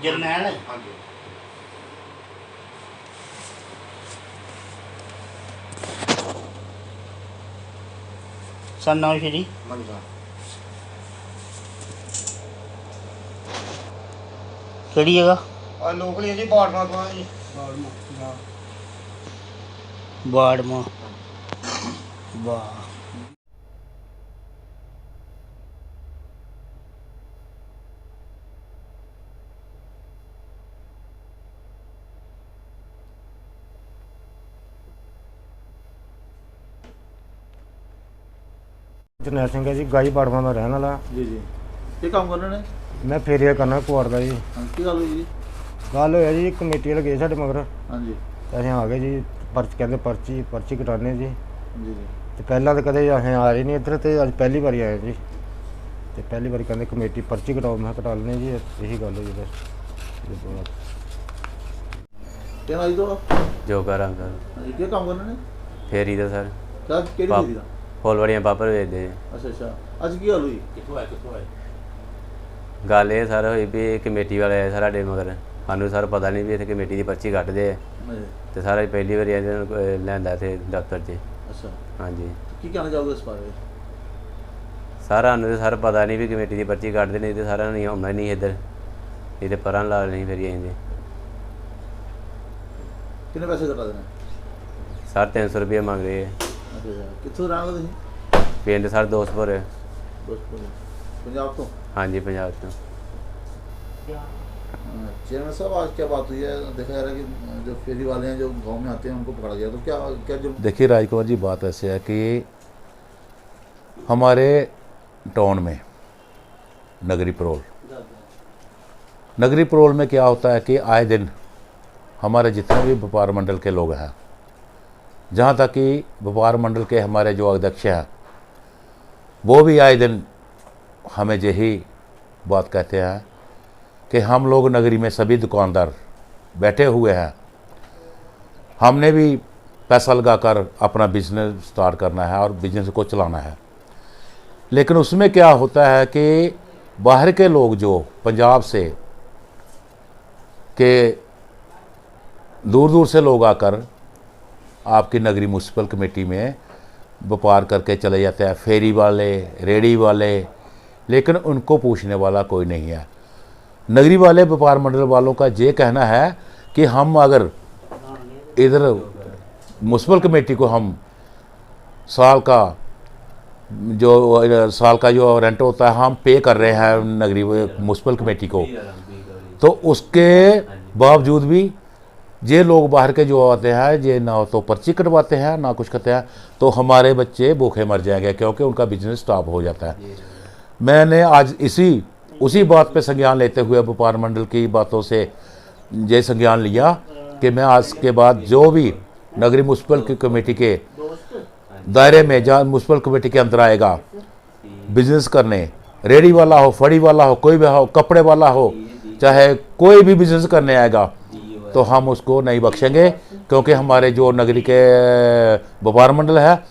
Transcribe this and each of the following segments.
जरनैल सन नाम श्री केड़ी जगह लोकल है जी बाड़मा को जी बाड़मा वाह जरनैल सिंह है जी गाई बाड़मा का रहने वाला जी जी ਕੀ ਕੰਮ ਕਰਨਾ ਨੇ मैं फेरिया करना कुआर का जी ਕੀ ਗੱਲ ਹੋਈ ਜੀ गल होया जी कमेटी वाले गए साढ़े मगर ਹਾਂਜੀ असें आ गए जी कहते पर्ची कटाने जी ਜੀ ਜੀ तो पहला तो कदे असें आ रहे नहीं इधर तो अज पहली बारी आए जी तो पहली बारी कहते कमेटी पर्ची कटाओ मैं कटा लेने जी यही गल हुई बस ਕਿਹਨਾਂ ਆਈ ਤੁਹਾਡਾ ਜੋ ਕਰਾਂਗਾ ਹਾਂਜੀ ਕੀ ਕੰਮ ਕਰਨਾ ਨੇ ਫੇਰੀ ਦਾ ਸਰ ਕਿਆ ਕਿਹੜੀ ਫੇਰੀ ਦਾ ਫੁੱਲਵੜੀਆਂ ਪਾਪੜ ਵੇਚਦੇ ਅੱਛਾ ਅੱਛਾ ਅੱਜ ਕੀ ਗੱਲ ਹੋਈ ਗੱਲ ਇਹ ਸਰ ਹੋਈ ਵੀ ਕਮੇਟੀ ਵਾਲੇ ਆਏ ਸਾਡੇ ਮਗਰ ਸਾਨੂੰ ਸਰ ਪਤਾ ਨਹੀਂ ਵੀ ਇੱਥੇ ਕਮੇਟੀ ਦੀ ਪਰਚੀ ਕੱਢਦੇ ਆ ਹਾਂਜੀ ਤੇ ਸਾਰਾ ਪਹਿਲੀ ਵਾਰੀ ਇਹਨਾਂ ਨੂੰ ਲੈਂਦਾ ਇੱਥੇ ਦਫ਼ਤਰ 'ਚ ਅੱਛਾ ਹਾਂਜੀ ਕੀ ਕਹਿਣਾ ਚਾਹੋਗੇ ਇਸ ਬਾਰੇ ਸਾਰਾ ਨੂੰ ਸਰ ਪਤਾ ਨਹੀਂ ਵੀ ਕਮੇਟੀ ਦੀ ਪਰਚੀ ਕੱਢਦੇ ਨਹੀਂ ਤੇ ਸਾਰਾ ਨਹੀਂ ਆਉਣਾ ਨਹੀਂ ਇੱਧਰ ਇਹ ਤੇ ਪਰਾਂ ਲਾ ਨਹੀਂ ਫੇਰੀ ਆਉਂਦੇ ਕਿੰਨੇ ਪੈਸੇ ਕਟਾ ਦੇਣਾ ਸਰ 300 ਰੁਪਏ ਮੰਗ ਰਹੇ ਆ ਅੱਛਾ ਅੱਛਾ ਕਿੱਥੋਂ ਰਹਿਣ ਵਾਲੇ ਤੁਸੀਂ ਪਿੰਡ ਸਰ ਦੋਸਤਪੁਰ ਦੋਸਤਪੁਰ ਪੰਜਾਬ ਤੋਂ ਹਾਂਜੀ ਪੰਜਾਬ ਤੋਂ चेयरमैन साहब आज क्या बात हुई है देखा जा रहा है कि जो फेरी वाले हैं जो गांव में आते हैं उनको पकड़ा गया तो क्या क्या जो देखिए राजकुमार जी बात ऐसे है कि हमारे टाउन में नगरी परोल में क्या होता है कि आए दिन हमारे जितने भी व्यापार मंडल के लोग हैं जहाँ तक कि व्यापार मंडल के हमारे जो अध्यक्ष हैं वो भी आए दिन हमें यही बात कहते हैं कि हम लोग नगरी में सभी दुकानदार बैठे हुए हैं, हमने भी पैसा लगाकर अपना बिजनेस स्टार्ट करना है और बिजनेस को चलाना है। लेकिन उसमें क्या होता है कि बाहर के लोग जो पंजाब से के दूर दूर से लोग आकर आपकी नगरी म्यूनसिपल कमेटी में व्यापार करके चले जाते हैं, फेरी वाले, रेडी वाले, लेकिन उनको पूछने वाला कोई नहीं है। नगरी वाले व्यापार मंडल वालों का ये कहना है कि हम अगर इधर म्यूनसिपल कमेटी को हम साल का जो रेंट होता है हम पे कर रहे हैं नगरी म्यूनसिपल कमेटी को, तो उसके बावजूद भी ये लोग बाहर के जो आते हैं ये ना तो पर्ची कटवाते हैं ना कुछ करते हैं, तो हमारे बच्चे भूखे मर जाएंगे क्योंकि उनका बिजनेस स्टॉप हो जाता है। मैंने आज उसी बात पे संज्ञान लेते हुए व्यापार मंडल की बातों से ये संज्ञान लिया कि मैं आज के बाद जो भी नगरी म्यूनसिपल की कमेटी के दायरे में जहाँ म्यूनसिपल कमेटी के अंदर आएगा बिजनेस करने, रेडी वाला हो, फड़ी वाला हो, कोई भी हो, कपड़े वाला हो, चाहे कोई भी बिजनेस करने आएगा तो हम उसको नहीं बख्शेंगे, क्योंकि हमारे जो नगरी के व्यापार मंडल है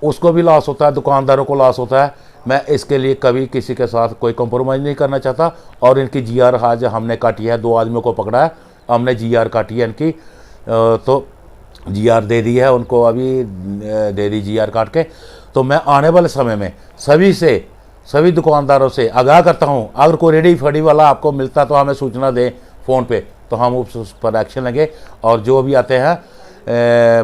उसको भी लॉस होता है, दुकानदारों को लॉस होता है। मैं इसके लिए कभी किसी के साथ कोई कंप्रोमाइज़ नहीं करना चाहता। और इनकी जीआर आज हमने काटी है, 2 आदमियों को पकड़ा है, हमने जीआर काटी है इनकी, तो जीआर दे दी है उनको, अभी दे दी जीआर काट के। तो मैं आने वाले समय में सभी दुकानदारों से आगाह करता हूँ, अगर कोई रेडी फड़ी वाला आपको मिलता तो हमें सूचना दें फ़ोन पे, तो हम उस पर एक्शन लेंगे। और जो भी आते हैं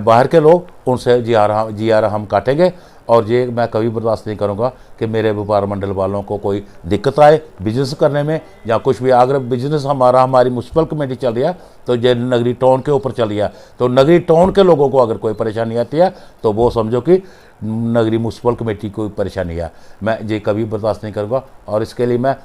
बाहर के लोग उनसे जीआर हम काटेंगे। और ये मैं कभी बर्दाश्त नहीं करूँगा कि मेरे व्यापार मंडल वालों को कोई दिक्कत आए बिजनेस करने में या कुछ भी। अगर बिजनेस हमारी म्यूनसिपल कमेटी चल रही है तो ये नगरी टाउन के ऊपर चल रही है, तो नगरी टाउन के लोगों को अगर कोई परेशानी आती है तो वो समझो कि नगरी म्यूनसिपल कमेटी को परेशानी है। मैं ये कभी बर्दाश्त नहीं करूँगा। और इसके लिए मैं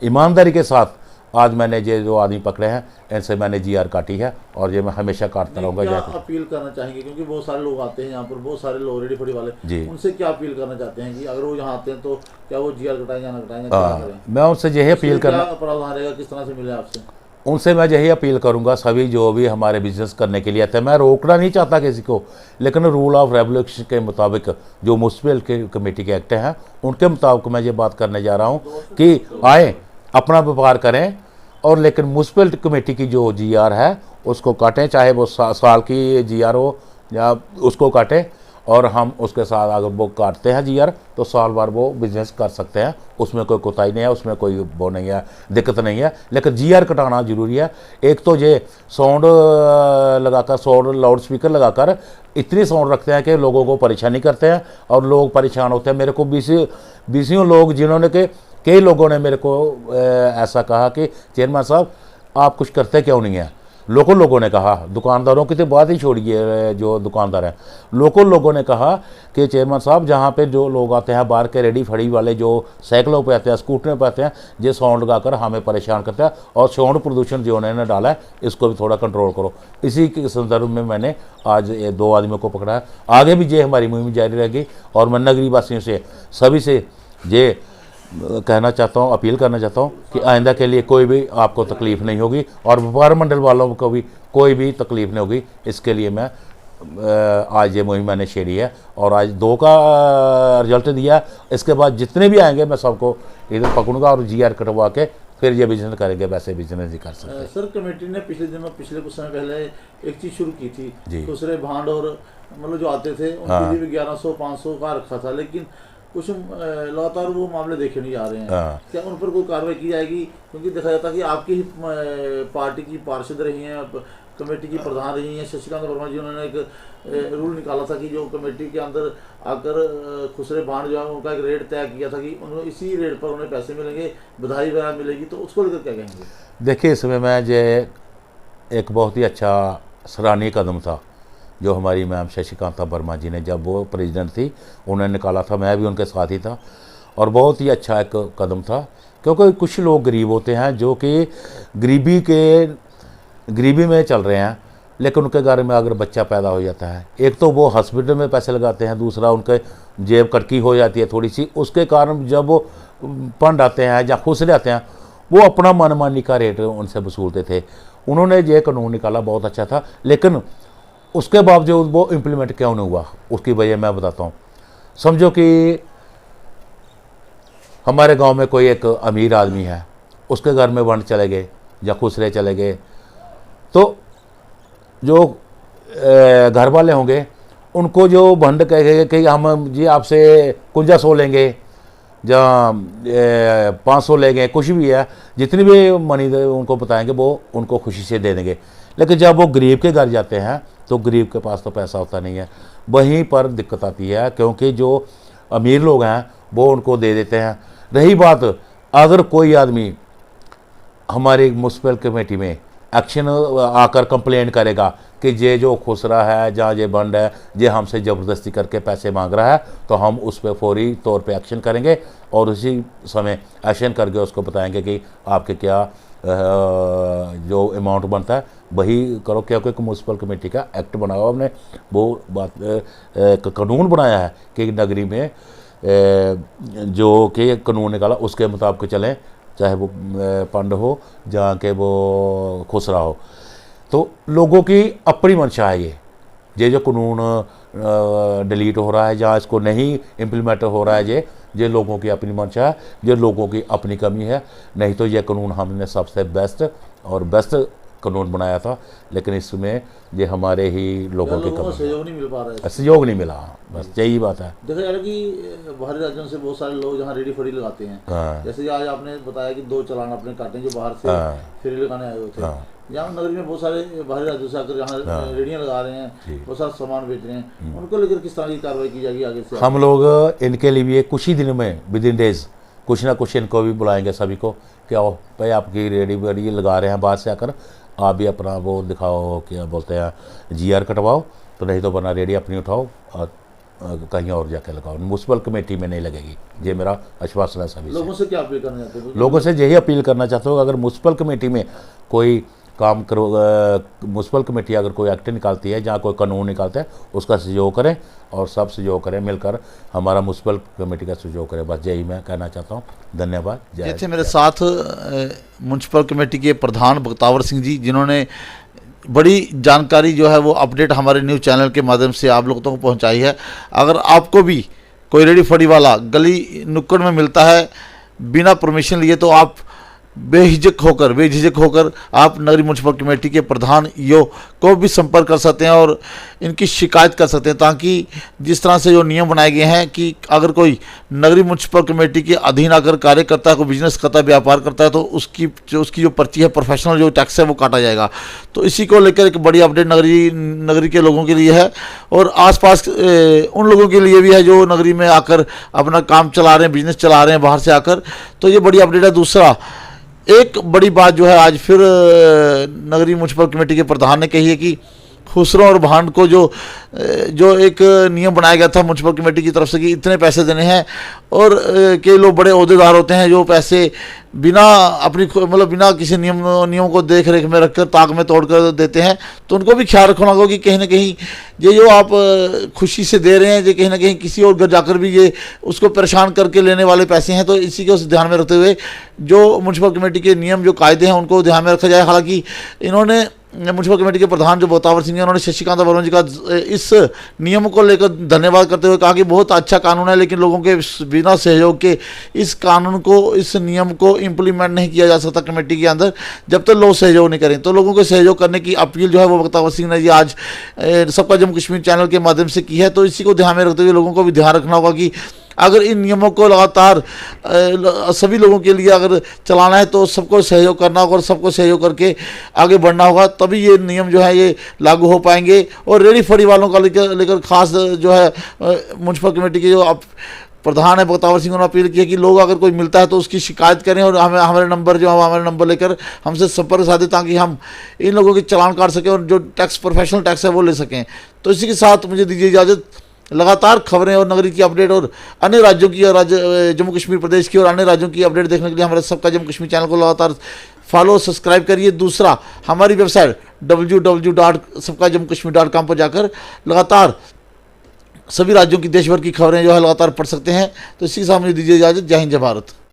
ईमानदारी के साथ आज मैंने ये जो आदमी पकड़े हैं इनसे मैंने जीआर काटी है और ये मैं हमेशा काटता रहूँगा। क्या अपील करना चाहेंगे, क्योंकि बहुत सारे लोग आते हैं यहाँ पर, बहुत सारे लोग रेडी फड़ी वाले जी, उनसे क्या अपील करना चाहते हैं कि अगर वो यहाँ आते हैं तो क्या वो जीआर कटाएं या ना कटाएं, क्या करें? मैं उनसे यही अपील करना, क्या प्रावधान रहेगा, किस तरह से मिले आपसे? उनसे मैं यही अपील करूंगा, सभी जो भी हमारे बिजनेस करने के लिए आते हैं, मैं रोकना नहीं चाहता किसी को, लेकिन रूल ऑफ रेगुलेशन के मुताबिक जो म्यूनसिपल के कमेटी के एक्ट हैं उनके मुताबिक मैं ये बात करने जा रहा हूँ कि आए अपना व्यापार करें, और लेकिन म्यूनसिपल कमेटी की जो जीआर है उसको काटें, चाहे वो साल की जीआर हो या उसको काटें, और हम उसके साथ अगर वो काटते हैं जीआर तो साल भर वो बिजनेस कर सकते हैं, उसमें कोई कोताही नहीं है, उसमें कोई वो नहीं है, दिक्कत नहीं है। लेकिन जीआर कटाना ज़रूरी है। एक तो ये साउंड लगाकर, साउंड लाउड स्पीकर लगाकर इतनी साउंड रखते हैं कि लोगों को परेशानी करते हैं और लोग परेशान होते हैं। मेरे को बीसियों लोग जिन्होंने के कई लोगों ने मेरे को ऐसा कहा कि चेयरमैन साहब आप कुछ करते क्यों नहीं हैं। लोगों ने कहा, दुकानदारों की तो बात ही छोड़िए, जो दुकानदार हैं, लोगों ने कहा कि चेयरमैन साहब जहाँ पे जो लोग आते हैं बाहर के रेडी फड़ी वाले जो साइकिलों पे आते हैं, स्कूटरों पे आते हैं, ये साउंड लगाकर हमें परेशान करते हैं, और साउंड प्रदूषण जो उन्होंने डाला है इसको भी थोड़ा कंट्रोल करो। इसी के संदर्भ में मैंने आज ये 2 आदमियों को पकड़ा है। आगे भी ये हमारी मुहिम जारी रहेगी, और मैं नगरी वासियों से सभी से ये कहना चाहता हूँ, अपील करना चाहता हूँ कि आइंदा के लिए कोई भी आपको तकलीफ़ नहीं होगी, और व्यापार मंडल वालों को भी कोई भी तकलीफ़ नहीं होगी। इसके लिए मैं आज ये मुहिम मैंने छेड़ी है, और आज 2 का रिजल्ट दिया। इसके बाद जितने भी आएंगे मैं सबको इधर पकड़ूंगा और जीआर कटवा के फिर ये बिजनेस करेंगे, वैसे बिजनेस ही कर सकते हैं। सर कमेटी ने पिछले दिनों, पिछले कुछ समय पहले एक चीज़ शुरू की थी, दूसरे भांड और मतलब जो आते थे उनके लिए भी 1100-500 का रखा था, लेकिन कुछ लगातार वो मामले देखे नहीं जा रहे हैं। क्या उन पर कोई कार्रवाई की जाएगी? क्योंकि देखा जाता है कि आपकी पार्टी की पार्षद रही हैं, कमेटी की प्रधान रही हैं शशिकांत वर्मा जी, उन्होंने एक रूल निकाला था कि जो कमेटी के अंदर आकर खुसरे बांड जो है उनका एक रेट तय किया था कि उन्होंने इसी रेट पर उन्हें पैसे मिलेंगे, बधाई वगैरह मिलेगी, तो उसको लेकर क्या कहेंगे? देखिए, इसमें मैं ये एक बहुत ही अच्छा सराहनीय कदम था जो हमारी मैम शशिकांता वर्मा जी ने, जब वो प्रेसिडेंट थी, उन्होंने निकाला था, मैं भी उनके साथ ही था, और बहुत ही अच्छा एक कदम था। क्योंकि कुछ लोग गरीब होते हैं जो कि गरीबी में चल रहे हैं, लेकिन उनके घर में अगर बच्चा पैदा हो जाता है, एक तो वो हॉस्पिटल में पैसे लगाते हैं, दूसरा उनके जेब कटकी हो जाती है थोड़ी सी, उसके कारण जब वो फंड आते हैं या खुश रहते हैं, वो अपना मनमानी का रेट उनसे वसूलते थे। उन्होंने ये कानून निकाला, बहुत अच्छा था, लेकिन उसके बावजूद वो इम्प्लीमेंट क्यों नहीं हुआ, उसकी वजह मैं बताता हूँ। समझो कि हमारे गांव में कोई एक अमीर आदमी है, उसके घर में वंड चले गए या खुसरे चले गए, तो जो घर वाले होंगे उनको जो वंड कहेंगे कि हम जी आपसे 5100 लेंगे या 500 लेंगे, कुछ भी है, जितनी भी मनी उनको बताएंगे वो उनको खुशी से दे देंगे। लेकिन जब वो गरीब के घर जाते हैं तो गरीब के पास तो पैसा होता नहीं है, वहीं पर दिक्कत आती है, क्योंकि जो अमीर लोग हैं वो उनको दे देते हैं। रही बात, अगर कोई आदमी हमारी म्यूनसिपल कमेटी में एक्शन आकर कंप्लेंट करेगा कि ये जो खुसरा है, जहाँ ये बंड है, ये हमसे ज़बरदस्ती करके पैसे मांग रहा है, तो हम उस पर फौरी तौर पे एक्शन करेंगे, और उसी समय एक्शन करके उसको बताएंगे कि आपके क्या जो अमाउंट बनता है वही करो। क्योंकि म्यूनसिपल कमेटी का एक्ट बना हुआ, हमने वो बात कानून बनाया है कि नगरी में जो कि कानून निकाला उसके मुताबिक चलें, चाहे वो पंड हो जहाँ के वो खुसरा हो। तो लोगों की अपनी मंशा है ये जो कानून डिलीट हो रहा है, जहाँ इसको नहीं इम्प्लीमेंट हो रहा है, ये लोगों की अपनी मंशा है, ये लोगों की अपनी कमी है। नहीं तो ये कानून हमने सबसे बेस्ट कानून बनाया था, लेकिन इसमें ये हमारे ही लोगों की कमी, सहयोग नहीं मिल पा रहा है, सहयोग नहीं मिला, बस यही बात है। देखा जा रहा है कि बाहरी राज्यों से बहुत सारे लोग यहाँ रेडी फड़ी लगाते हैं। जैसे आज आपने बताया कि 2 चालान अपने काटे जो बाहर से फेरी लगाने आए हुए थे। यहाँ नगरी में बहुत सारे बाहरी राज्यों से आकर यहाँ रेडियाँ लगा रहे हैं, बहुत सारा सामान बेच रहे हैं, उनको लेकर किस तरह की कार्रवाई की जाएगी आगे से? हम लोग इनके लिए कुछ ही दिनों में, विद इन डेज, कुछ ना कुछ इनको भी बुलाएंगे सभी को, क्या हो भाई आपकी रेडी वेडी लगा रहे हैं बाहर से आकर, आप भी अपना वो दिखाओ, क्या बोलते हैं जीआर कटवाओ, तो नहीं तो वरना रेडी अपनी उठाओ और कहीं और जाके लगाओ, म्यूनसिपल कमेटी में नहीं लगेगी। ये मेरा आश्वासन है सभी लोगों से क्या अपील करना चाहते हो? लोगों से यही अपील करना चाहता हूँ, अगर म्यूनसिपल कमेटी में कोई काम करो, म्यूनसिपल कमेटी अगर कोई एक्ट निकालती है, जहाँ कोई कानून निकालता है, उसका सहयोग करें और सब सहयोग करें, मिलकर हमारा म्यूनसिपल कमेटी का सहयोग करें। बस यही मैं कहना चाहता हूँ। धन्यवाद। ये थे मेरे साथ म्यूनसिपल कमेटी के प्रधान बख्तावर सिंह जी, जिन्होंने बड़ी जानकारी जो है वो अपडेट हमारे न्यूज़ चैनल के माध्यम से आप लोगों तक पहुंचाई है। अगर आपको भी कोई रेडी फड़ी वाला गली नुक्कड़ में मिलता है बिना परमिशन लिए, तो आप बेझिझक होकर आप नगरी म्यूनसिपल कमेटी के प्रधान यो को भी संपर्क कर सकते हैं और इनकी शिकायत कर सकते हैं, ताकि जिस तरह से जो नियम बनाए गए हैं कि अगर कोई नगरी म्यूनसिपल कमेटी के अधीन आकर कार्य करता है, कोई बिजनेस करता है, व्यापार करता है, तो उसकी जो पर्ची है, प्रोफेशनल जो टैक्स है, वो काटा जाएगा। तो इसी को लेकर एक बड़ी अपडेट नगरी के लोगों के लिए है और आसपास उन लोगों के लिए भी है जो नगरी में आकर अपना काम चला रहे हैं, बिजनेस चला रहे हैं बाहर से आकर। तो ये बड़ी अपडेट है। दूसरा, एक बड़ी बात जो है आज फिर नगरी म्यूनसिपल कमेटी के प्रधान ने कही है कि खुसरो और भांड को जो एक नियम बनाया गया था म्यूनसिपल कमेटी की तरफ से कि इतने पैसे देने हैं, और कई लोग बड़े ओहदेदार होते हैं जो पैसे बिना अपनी बिना किसी नियम को देख रेख में रखकर ताक में तोड़ कर देते हैं। तो उनको भी ख्याल रखना होगा कि कहीं ना कहीं ये जो आप खुशी से दे रहे हैं, ये कहीं ना कहीं किसी और घर जाकर भी ये उसको परेशान करके लेने वाले पैसे हैं। तो इसी को ध्यान में रखते हुए जो म्यूनसिपल कमेटी के नियम जो कायदे हैं उनको ध्यान में रखा जाए। हालांकि इन्होंने म्यूनसिपल कमेटी के प्रधान जो बख्तावर सिंह हैं, उन्होंने शशिकांत वर्मा जी का इस नियम को लेकर धन्यवाद करते हुए कहा कि बहुत अच्छा कानून है, लेकिन लोगों के बिना सहयोग के इस कानून को, इस नियम को इम्प्लीमेंट नहीं किया जा सकता कमेटी के अंदर जब तक लोग सहयोग नहीं करें। तो लोगों को सहयोग करने की अपील जो है वो बख्तावर सिंह ने जी आज सबका जम्मू कश्मीर चैनल के माध्यम से की है। तो इसी को ध्यान में रखते हुए लोगों को भी ध्यान रखना होगा कि अगर इन नियमों को लगातार सभी लोगों के लिए अगर चलाना है तो सबको सहयोग करना होगा और सबको सहयोग करके आगे बढ़ना होगा, तभी ये नियम जो है ये लागू हो पाएंगे। और रेडी फड़ी वालों का लेकर खास जो है म्यूनसिपल कमेटी के जो प्रधान है बख्तावर सिंह ने अपील की है कि लोग अगर कोई मिलता है तो उसकी शिकायत करें और हमारे नंबर लेकर हमसे संपर्क साधें, ताकि हम इन लोगों के चालान काट सकें और जो प्रोफेशनल टैक्स है वो ले सकें। तो इसी के साथ मुझे दीजिए इजाज़त। लगातार खबरें और नगरी की अपडेट और अन्य राज्यों की और जम्मू कश्मीर प्रदेश की और अन्य राज्यों की अपडेट देखने के लिए हमारे सबका जम्मू कश्मीर चैनल को लगातार फॉलो सब्सक्राइब करिए। दूसरा, हमारी वेबसाइट www.sabkajammuKashmir.com पर जाकर लगातार सभी राज्यों की देश भर की खबरें जो है लगातार पढ़ सकते हैं। तो इसी के साथ मुझे दीजिए इजाज़त। जय हिंद, जय भारत।